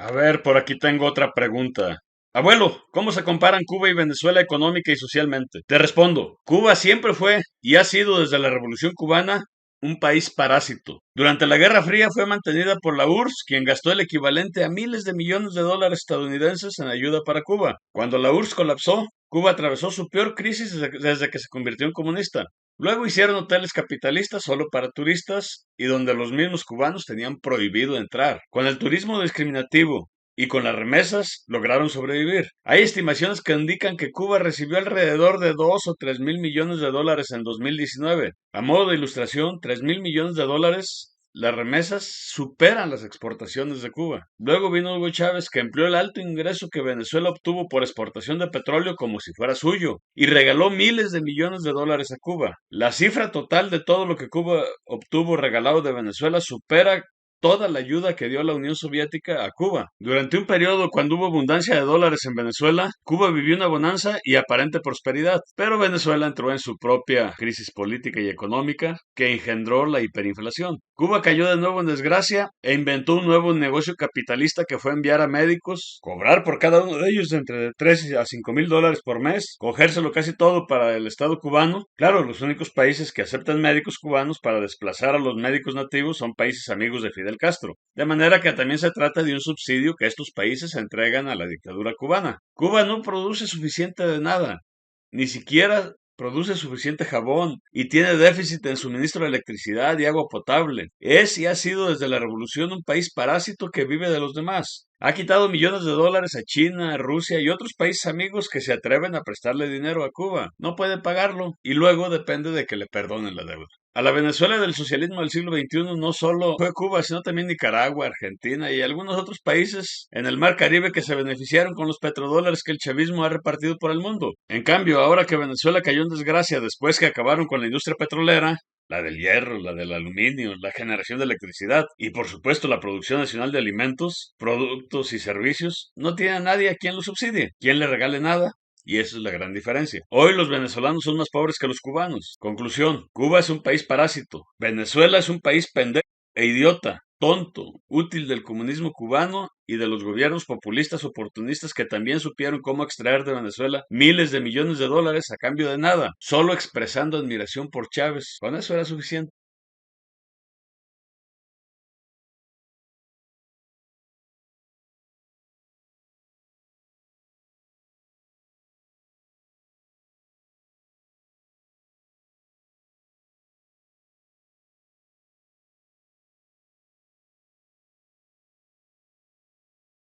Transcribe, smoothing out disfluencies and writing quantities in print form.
A ver, por aquí tengo otra pregunta. Abuelo, ¿cómo se comparan Cuba y Venezuela económica y socialmente? Te respondo, Cuba siempre fue y ha sido desde la Revolución Cubana un país parásito. Durante la Guerra Fría fue mantenida por la URSS, quien gastó el equivalente a miles de millones de dólares estadounidenses en ayuda para Cuba. Cuando la URSS colapsó, Cuba atravesó su peor crisis desde que se convirtió en comunista. Luego hicieron hoteles capitalistas solo para turistas y donde los mismos cubanos tenían prohibido entrar. Con el turismo discriminativo y con las remesas lograron sobrevivir. Hay estimaciones que indican que Cuba recibió alrededor de 2 o 3 mil millones de dólares en 2019. A modo de ilustración, 3 mil millones de dólares, las remesas superan las exportaciones de Cuba. Luego vino Hugo Chávez, que empleó el alto ingreso que Venezuela obtuvo por exportación de petróleo como si fuera suyo, y regaló miles de millones de dólares a Cuba. La cifra total de todo lo que Cuba obtuvo regalado de Venezuela supera toda la ayuda que dio la Unión Soviética a Cuba. Durante un periodo cuando hubo abundancia de dólares en Venezuela, Cuba vivió una bonanza y aparente prosperidad, pero Venezuela entró en su propia crisis política y económica que engendró la hiperinflación. Cuba cayó de nuevo en desgracia e inventó un nuevo negocio capitalista que fue enviar a médicos, cobrar por cada uno de ellos entre 3 a 5 mil dólares por mes, cogérselo casi todo para el Estado cubano. Claro, los únicos países que aceptan médicos cubanos para desplazar a los médicos nativos son países amigos de Fidel Castro. De manera que también se trata de un subsidio que estos países entregan a la dictadura cubana. Cuba no produce suficiente de nada, ni siquiera produce suficiente jabón y tiene déficit en suministro de electricidad y agua potable. Es y ha sido desde la revolución un país parásito que vive de los demás. Ha quitado millones de dólares a China, a Rusia y otros países amigos que se atreven a prestarle dinero a Cuba. No puede pagarlo y luego depende de que le perdonen la deuda. A la Venezuela del socialismo del siglo XXI no solo fue Cuba, sino también Nicaragua, Argentina y algunos otros países en el Mar Caribe que se beneficiaron con los petrodólares que el chavismo ha repartido por el mundo. En cambio, ahora que Venezuela cayó en desgracia después que acabaron con la industria petrolera, la del hierro, la del aluminio, la generación de electricidad y por supuesto la producción nacional de alimentos, productos y servicios, no tiene a nadie a quien lo subsidie, quien le regale nada. Y esa es la gran diferencia. Hoy los venezolanos son más pobres que los cubanos. Conclusión, Cuba es un país parásito. Venezuela es un país pendejo e idiota, tonto, útil del comunismo cubano y de los gobiernos populistas oportunistas que también supieron cómo extraer de Venezuela miles de millones de dólares a cambio de nada, solo expresando admiración por Chávez. Con eso era suficiente.